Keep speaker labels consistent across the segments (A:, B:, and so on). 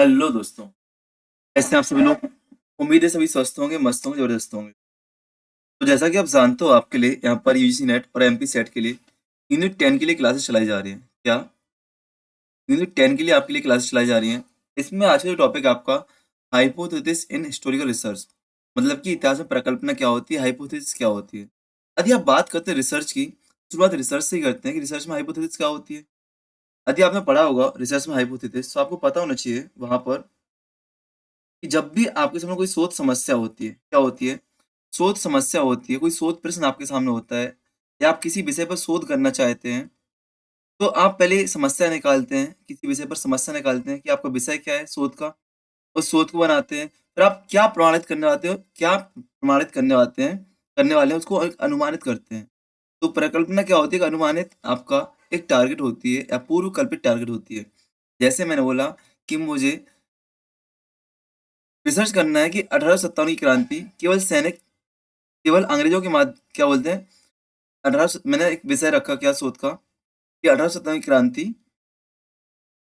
A: Hello दोस्तों। कैसे हैं आप सभी लोग। उम्मीद है सभी स्वस्थ होंगे, मस्त होंगे, जबरदस्त होंगे। तो जैसा कि आप जानते हो, आपके लिए यहाँ पर यूजीसी नेट और एमपी सेट के लिए यूनिट 10 के लिए क्लासेस चलाई जा रही हैं। क्या यूनिट 10 के लिए आपके लिए क्लासेस चलाई जा रही हैं? इसमें आज का जो टॉपिक है आपका हाइपोथेसिस इन हिस्टोरिकल रिसर्च, मतलब कि इतिहास में परिकल्पना क्या होती है, हाइपोथेसिस क्या होती है। यदि आप बात करते हैं रिसर्च की, शुरुआत रिसर्च से ही करते हैं कि रिसर्च में हाइपोथेसिस क्या होती है। यदि आपने पढ़ा होगा रिसर्च में हाइपोथेसिस, तो आपको पता होना चाहिए वहां पर कि जब भी आपके सामने कोई शोध समस्या होती है, क्या होती है? शोध समस्या होती है, कोई शोध प्रश्न आपके सामने होता है या आप किसी विषय पर शोध करना चाहते हैं, तो आप पहले समस्या निकालते हैं, किसी विषय पर समस्या निकालते हैं कि आपका विषय क्या है शोध का, उस शोध को बनाते हैं। फिर आप क्या प्रमाणित करने वाते हो, क्या प्रमाणित करने वाले हैं उसको एक अनुमानित करते हैं। तो परिकल्पना क्या होती है? एक अनुमानित आपका एक टारगेट होती है या पूर्व कल्पित टारगेट होती है। जैसे मैंने बोला कि मुझे रिसर्च करना है कि 1857 की क्रांति केवल अंग्रेजों के क्या बोलते हैं, मैंने एक विषय रखा क्या शोध का कि 1857 की क्रांति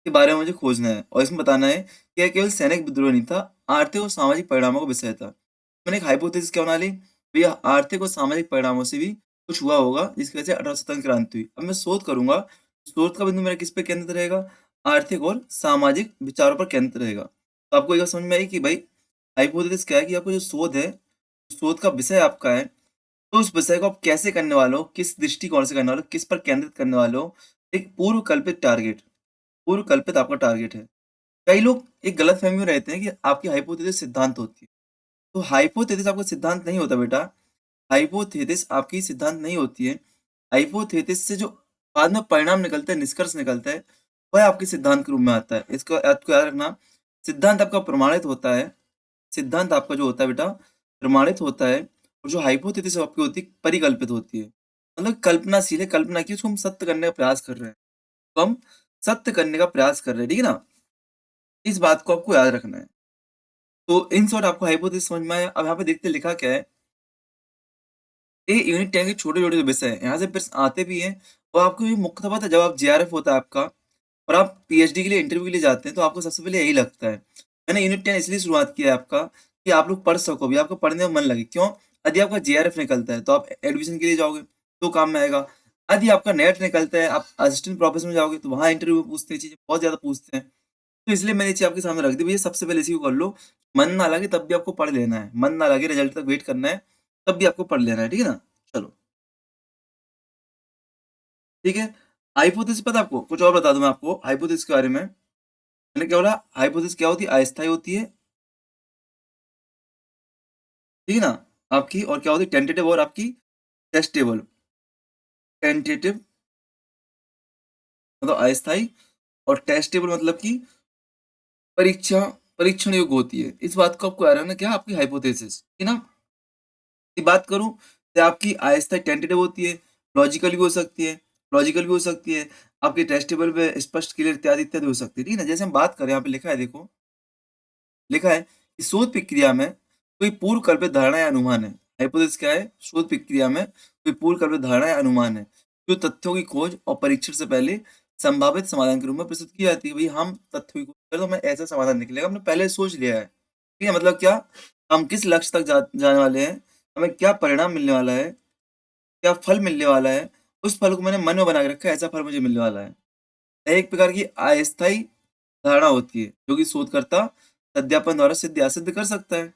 A: के बारे में मुझे खोजना है और इसमें बताना है कि यह केवल सैनिक विद्रोह नहीं था, आर्थिक और सामाजिक परिणामों का विषय था। मैंने एक हाइपोथेसिस क्या बना ली, भैया आर्थिक और सामाजिक परिणामों से भी कुछ हुआ होगा जिसकी वजह से 1857 की क्रांति हुई। अब मैं शोध करूंगा, शोध का बिंदु मेरा किस पे केंद्रित रहेगा? आर्थिक और सामाजिक विचारों पर केंद्रित रहेगा। तो आपको यह समझ में आई कि भाई हाइपोथेसिस क्या है कि आपको जो शोध है, शोध का विषय आपका है, तो उस विषय को आप कैसे करने वाले हो, किस दृष्टिकोण से करने वाले हो, किस पर केंद्रित करने वाले हो। एक पूर्व कल्पित आपका टारगेट है। कई लोग एक गलतफहमी में रहते हैं कि आपकी हाइपोथेसिस सिद्धांत होती है। तो हाइपोथेसिस आपका सिद्धांत नहीं होता बेटा। हाइपोथेसिस आपकी सिद्धांत नहीं होती है। हाइपोथेसिस से जो बाद में परिणाम निकलता है, निष्कर्ष निकलता है, वह आपके सिद्धांत के रूप में आता है। इसको आपको याद रखना। सिद्धांत आपका प्रमाणित होता है। सिद्धांत आपका जो होता है बेटा, प्रमाणित होता है। और जो हाइपोथेसिस आपकी होती है, परिकल्पित होती है, मतलब कल्पनाशील है, कल्पना की उसको हम सत्य करने का प्रयास कर रहे हैं। तो हम सत्य करने का प्रयास कर रहे हैं, ठीक है ना। इस बात को आपको याद रखना है। तो इन शॉर्ट आपको हाइपोथेसिस समझ में आया। अब यहाँ पे देखते लिखा क्या है। ये यूनिट 10 के छोटे छोटे विषय हैं, यहाँ से प्रश्न आते भी हैं। और आपको ये मुख्यतः पता है, जब आप जेआरएफ होता है आपका और आप पीएचडी के लिए इंटरव्यू के लिए जाते हैं, तो आपको सबसे पहले यही लगता है। मैंने यूनिट 10 इसलिए शुरुआत किया है आपका कि आप लोग पढ़ सको भी, आपको पढ़ने में मन लगे। क्यों? यदि आपका जेआरएफ निकलता है तो आप एडमिशन के लिए जाओगे तो काम में आएगा। यदि आपका नेट निकलता है, आप असिस्टेंट प्रोफेसर में जाओगे तो वहाँ इंटरव्यू में पूछते हैं, चीजें बहुत ज्यादा पूछते हैं। तो इसलिए मैंने ये चीज आपके सामने रख दी भैया, सबसे पहले इसी को कर लो। मन ना लगे तब भी आपको पढ़ लेना है, मन ना लगे रिजल्ट तक वेट करना है, तब भी आपको पढ़ लेना है, ठीक है ना। चलो, ठीक है। हाइपोथेसिस पता है आपको? कुछ और बता दूं मैं आपको हाइपोथेसिस के बारे में। मैंने क्या बोला? हाइपोथेसिस क्या होती है? अस्थायी होती है, ठीक है ना, आपकी। और क्या होती है? टेंटेटिव और आपकी टेस्टेबल। टेंटेटिव मतलब अस्थायी, और टेस्टेबल मतलब कि परीक्षा परीक्षण योग्य होती है। इस बात को आपको याद रखना, क्या आपकी हाइपोथेसिस, ठीक है ना। की बात करूं तो आपकी अस्थायी टेंटेटिव होती है, लॉजिकल भी हो सकती है, आपकी टेस्टेबल पे स्पष्ट, क्लियर इत्यादि इत्यादि हो सकती है, ठीक है ना। जैसे हम बात करें, यहाँ पे लिखा है, देखो लिखा है कि शोध प्रक्रिया में कोई पूर्व कल्पित धारणा या अनुमान है। हाइपोथेसिस क्या है? शोध प्रक्रिया में कोई पूर्व कल्पित धारणा या अनुमान है जो तथ्यों की खोज और परीक्षण से पहले संभावित समाधान के रूप में प्रस्तुत की जाती है। भाई हम तथ्यों की खोज करें तो हमें ऐसा समाधान निकलेगा, हमने पहले सोच लिया है, ठीक है। मतलब क्या, हम किस लक्ष्य तक जाने वाले हैं, हमें क्या परिणाम मिलने वाला है, क्या फल मिलने वाला है, उस फल को मैंने मन में बना के रखा है, ऐसा फल मुझे मिलने वाला है। एक प्रकार की अस्थायी धारणा होती है जो कि शोधकर्ता अध्यापन द्वारा सिद्ध या सिद्ध कर सकता है।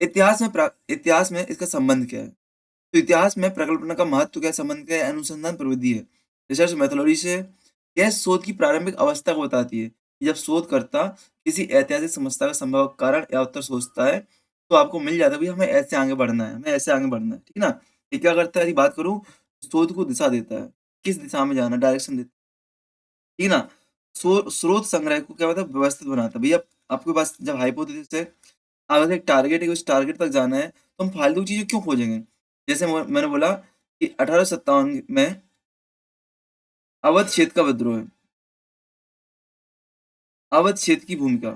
A: इतिहास में इसका संबंध क्या है? तो इतिहास में प्रकल्पना का महत्व क्या है, संबंध क्या है? अनुसंधान प्रविधि है, रिसर्च मेथोडोलॉजी से। यह शोध की प्रारंभिक अवस्था को बताती है। जब शोधकर्ता किसी ऐतिहासिक समस्या का संभव कारण या उत्तर सोचता है, तो आपको मिल जाता है भाई हमें ऐसे आगे बढ़ना है, हमें ऐसे आगे बढ़ना है, ठीक है ना। ये क्या करता है? यदि बात करूं, शोध को दिशा देता है, किस दिशा में जाना, डायरेक्शन देता है, ठीक है ना। स्रोत संग्रह को क्या होता है? व्यवस्थित बनाता है। भैया आपके पास जब हाइपोथेसिस है, अगर एक टारगेट है, उस टारगेट तक जाना है, तो हम फालतू चीजें क्यों खोजेंगे? जैसे मैंने बोला कि 1857 में अवध क्षेत्र का विद्रोह है, अवध क्षेत्र की भूमिका।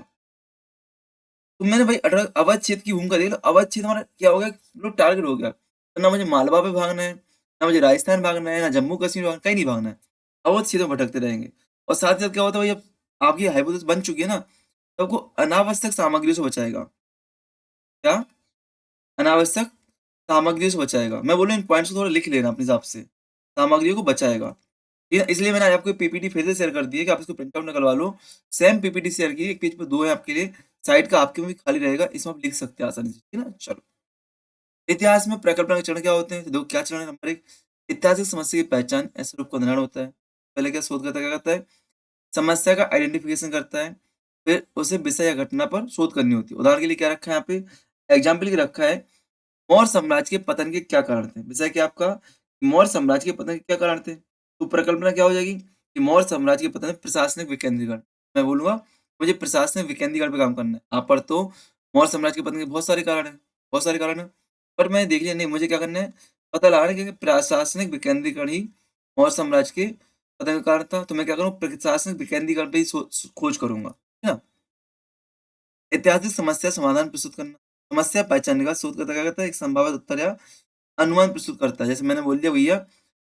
A: तो मैंने भाई अवध क्षेत्र की भूमिका देख लो, अवध क्षेत्र हमारा क्या हो गया, लो टारगेट हो गया। तो ना मुझे मालवा पे भागना है, ना मुझे राजस्थान भागना है, ना जम्मू कश्मीर भागना, कहीं नहीं भागना है। अवध क्षेत्र में भटकते रहेंगे। और साथ साथ क्या होता है भाई, अब आपकी हाइपोथेसिस बन चुकी है ना, तो आपको अनावश्यक सामग्रियों से बचाएगा। क्या? अनावश्यक सामग्रियों से बचाएगा। मैं बोल रहा हूँ इन पॉइंट्स को थोड़ा लिख लेना अपने हिसाब से। सामग्रियों को बचाएगा। ठीक है? इसलिए मैंने आज आपको पीपीटी फिर से शेयर कर दी है कि आप इसको प्रिंट आउट निकलवा लो। सेम पीपीटी शेयर की, एक पेज पे 2 है आपके लिए, साइड का आपके में भी खाली रहेगा, इसमें आप लिख सकते हैं आसानी से। ठीक है ना? चलो। इतिहास में परिकल्पना के चरण क्या होते हैं? तो देखो क्या चरण है नंबर 1, ऐतिहासिक समस्या की पहचान, ऐसे रूप का निर्धारण होता है। पहले क्या शोधकर्ता क्या करता है? समस्या का आइडेंटिफिकेशन करता है, फिर उसे विषय या घटना पर शोध करनी होती है। उदाहरण के लिए क्या रखा है यहाँ पे? एग्जाम्पल के लिए रखा है, मौर्य साम्राज्य के पतन के क्या कारण थे? विषय क्या आपका? मौर्य साम्राज्य के पतन के क्या कारण थे? तो परिकल्पना क्या हो जाएगी कि मौर्य साम्राज्य के पतन में प्रशासनिक विकेंद्रीकरण। मैं बोलूंगा मुझे प्रशासनिक विकेंद्रीकरण पे काम करना है। आप पर तो मौर्य साम्राज्य के पतन के बहुत सारे कारण हैं, बहुत सारे कारण हैं, पर मैं देख लिया नहीं, मुझे क्या करना है, पता लगाना है कि प्रशासनिक विकेंद्रीकरण ही मौर्य साम्राज्य के पतन का कारण था। तो मैं क्या करूँ, प्रशासनिक विकेंद्रीकरण पे ही खोज करूंगा, है ना? ऐतिहासिक समस्या समाधान प्रस्तुत करना, समस्या पहचानने का शोधकर्ता क्या करता है? एक संभावित उत्तर या अनुमान प्रस्तुत करता है। जैसे मैंने बोल दिया भैया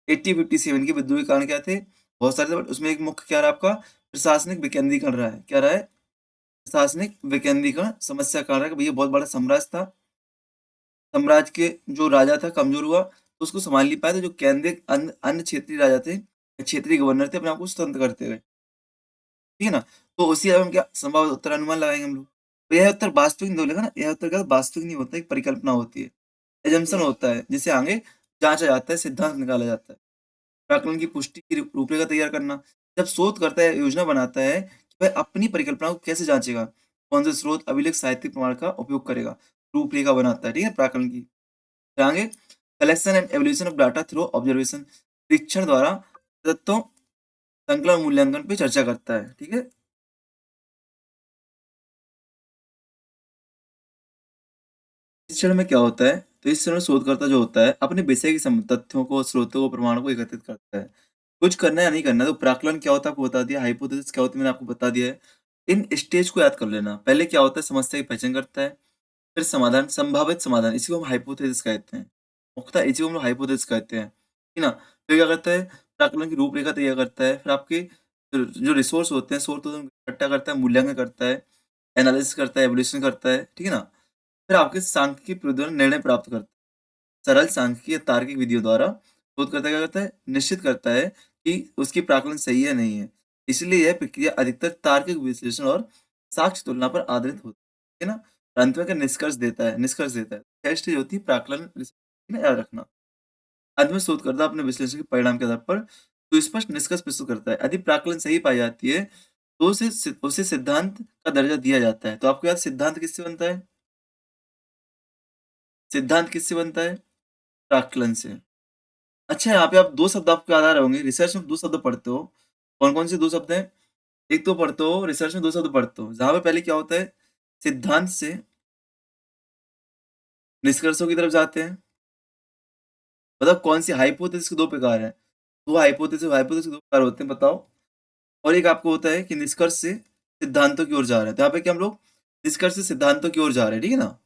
A: 1857 के विद्रोह के कारण क्या थे? बहुत सारे थे, बट उसमें एक मुख्य क्या रहा आपका? प्रशासनिक विकेंद्रीकरण रहा है। क्या रहा है? प्रशासनिक विकेंद्रीकरण। समस्या कारण है कि भैया बहुत बड़ा साम्राज्य था, साम्राज्य के जो राजा था कमजोर हुआ, तो उसको संभाल नहीं पाए, तो जो केंद्रीय अन्य अन्य क्षेत्रीय राजा थे, क्षेत्रीय गवर्नर थे, अपने आप को स्वतंत्र करते गए। ठीक है ना? तो उसी हम क्या संभावित उत्तर अनुमान लगाएंगे हम लोग। तो यह उत्तर वास्तविक नहीं बोलेगा ना, यह उत्तर क्या वास्तविक नहीं होता, एक परिकल्पना होती है, एजम्पशन होता है, जिसे आगे जांचा जाता है, सिद्धांत निकाला जाता है। प्राक्कलन की पुष्टि की रूपरेखा तैयार करना, जब शोधकर्ता योजना बनाता है कि वह अपनी परिकल्पना को कैसे जांचेगा, कौन से स्रोत अभिलेख साहित्यिक प्रमाण का उपयोग करेगा, रूपरेखा बनाता है। ठीक है? प्राक्कलन की आगे collection and evolution of data through observation, परीक्षण द्वारा तत्वों संकलन मूल्यांकन पे चर्चा करता है। ठीक है? इस चरण में क्या होता है? तो इस चरण शोधकर्ता जो होता है अपने विषय की तथ्यों को, स्रोतों को, प्रमाणों को एकत्रित करता है। कुछ करना है या नहीं करना। तो प्राक्कलन क्या होता है आपको बता दिया, हाइपोथेसिस क्या होती है मैंने आपको बता दिया है। इन स्टेज को याद कर लेना। पहले क्या होता है? समस्या की पहचान करता है, फिर समाधान, संभावित समाधान, इसी को हम हाइपोथेसिस कहते हैं। मुख्यतः इसी को हम लोग हाइपोथेसिस कहते हैं। ठीक ना? फिर क्या करता है? प्राक्कलन की रूपरेखा तैयार करता है, फिर आपके जो रिसोर्स होते हैं, सोर्स होते हैं, उनको इकट्ठा करता है, मूल्यांकन करता है, एनालिसिस करता है, एवोल्यूशन करता है। ठीक है ना? फिर आपके सांख्यिकी प्रयोग द्वारा निर्णय प्राप्त करता है। सरल सांख्यिकी या तार्किक विधियों द्वारा शोधकर्ता क्या करता है? निश्चित करता है कि उसकी प्राकलन सही है नहीं है। इसलिए यह प्रक्रिया अधिकतर तार्किक विश्लेषण और साक्ष्य तुलना पर आधारित होती है ना? अंत में क्या निष्कर्ष देता है। छह स्टेज होती है प्राकलन में, याद रखना। अंत में शोधकर्ता अपने विश्लेषण के परिणाम के आधार पर सुस्पष्ट निष्कर्ष प्रस्तुत करता है। यदि प्राकलन सही पाई जाती है तो उसे सिद्धांत का दर्जा दिया जाता है। तो आपको याद सिद्धांत किससे बनता है? सिद्धांत किससे बनता है? प्राक्कलन से। अच्छा, यहाँ पे आप 2 शब्द आपको याद आ रहे होंगे, रिसर्च में 2 शब्द पढ़ते हो। कौन-कौन से 2 शब्द हैं? एक तो पढ़ते हो रिसर्च में 2 शब्द पढ़ते हो, जहाँ पे पहले क्या होता है? सिद्धांत से निष्कर्षों की तरफ जाते हैं। मतलब कौन सी हाइपोथेसिस के 2 प्रकार हैं। 2 हाइपोथेसिस के 2 प्रकार होते हैं, बताओ? और एक आपको होता है कि निष्कर्ष से सिद्धांतों की ओर जा रहे हैं। तो यहाँ पे क्या हम लोग निष्कर्ष से सिद्धांतों की ओर जा रहे हैं, ठीक है ना?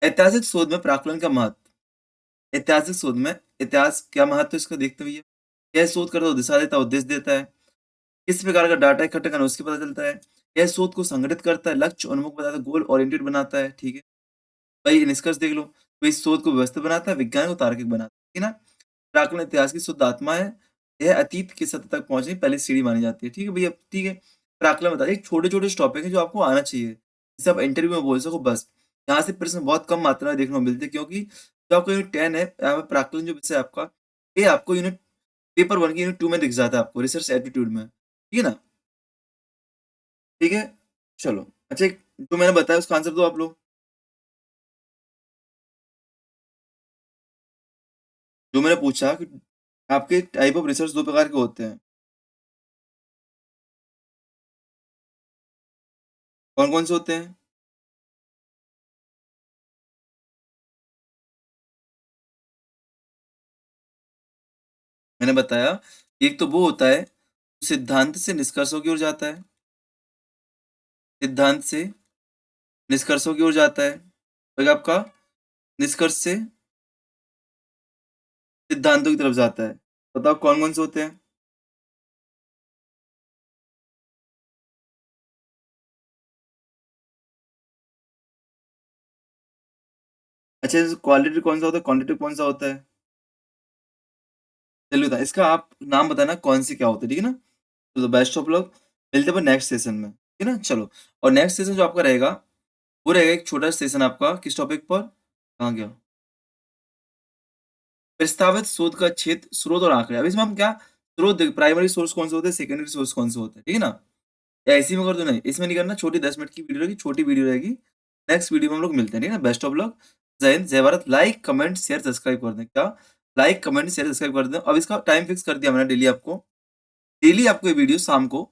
A: ऐतिहासिक शोध में प्राक्कलन का महत्व। ऐतिहासिक शोध में इतिहास क्या महत्व है इसका देखते हुए, यह शोध करता दिशा देता है, उद्देश्य देता है। किस प्रकार का डाटा इकट्ठा करना उससे पता चलता है। यह शोध को संगठित करता है, लक्ष्य उन्मुख बनाता है, गोल ओरिएंटेड बनाता है। ठीक है? भाई निष्कर्ष देख लो, तो इस शोध को व्यवस्थित बनाता है, विज्ञान को तार्किक बनाता है। ठीक है ना? प्राक्कलन इतिहास की शुद्ध आत्मा है। यह अतीत की सत्य तक पहुंचने की पहली सीढ़ी मानी जाती है। ठीक है भैया? ठीक है? प्राक्कलन बता एक छोटे-छोटे टॉपिक है जो आपको आना चाहिए। जिसे आप इंटरव्यू में बोल सको बस। यहाँ से प्रश्न बहुत कम मात्रा में देखने को मिलते हैं, क्योंकि जो आपका यूनिट 10 है, यहाँ पे प्राक्कलन जो विषय है आपका, ये आपको यूनिट पेपर 1 की यूनिट 2 में दिख जाता है आपको, रिसर्च एप्टीट्यूड में। ठीक है ना? ठीक है? चलो। अच्छा, एक जो मैंने बताया उसका आंसर दो आप लोग। जो मैंने पूछा कि आपके टाइप ऑफ रिसर्च 2 प्रकार के होते हैं। कौन-कौन से होते हैं? मैंने बताया, एक तो वो होता है, सिद्धांत से निष्कर्षों की ओर जाता है। सिद्धांत से निष्कर्षों की ओर जाता है। तो एक आपका निष्कर्ष से सिद्धांतों की तरफ जाता है। बताओ कौन-कौन से होते हैं? अच्छा, क्वालिटी कौन सा होता है, क्वांटिटी कौन सा होता है? चलिए बता, इसका आप नाम बताना कौन से क्या होता है, ठीक है ना? तो बेस्ट ऑफ लक, मिलते हैं अपन नेक्स्ट सेशन में, ठीक है ना? चलो, और नेक्स्ट सेशन जो आपका रहेगा, वो रहेगा एक छोटा सेशन आपका, किस टॉपिक पर? कहाँ गया? प्रस्तावित शोध का क्षेत्र, स्रोत और आंकड़े। अब इसमें हम क्या स्रोत देख, प्राइमरी सोर्स कौन से होते हैं, सेकेंडरी सोर्स कौन से होते हैं, ठीक है ना? या इसी में कर दो, नहीं इसमें नहीं करना, छोटी 10 मिनट की वीडियो रहेगी, छोटी वीडियो रहेगी। नेक्स्ट वीडियो में हम लोग मिलते हैं, ठीक है ना? बेस्ट ऑफ लक, जय हिंद, जय Bharat. Like comment share subscribe कर दें, क्या? लाइक कमेंट शेयर सब्सक्राइब कर दें। अब इसका टाइम फिक्स कर दिया मैंने, डेली आपको ये वीडियो शाम को,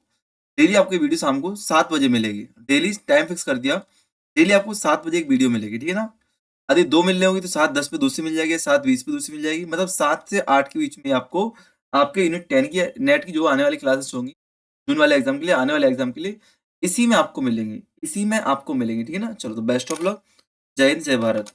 A: डेली आपको ये वीडियो शाम को 7 बजे मिलेगी। डेली टाइम फिक्स कर दिया, डेली आपको 7 बजे एक वीडियो मिलेगी, ठीक है ना? यदि 2 मिलने होगी तो 7:10 पे दूसरी मिल जाएगी, 7:20 पे दूसरी मिल जाएगी, मतलब 7 से 8 के बीच में आपको आपके यूनिट 10 की नेट की जो आने वाली क्लासेस होंगी, जून वाले एग्जाम के लिए, आने वाले एग्जाम के लिए, इसी में आपको मिलेंगी, इसी में आपको मिलेंगी, ठीक है ना? चलो, तो बेस्ट ऑफ लक, जय हिंद, जय भारत।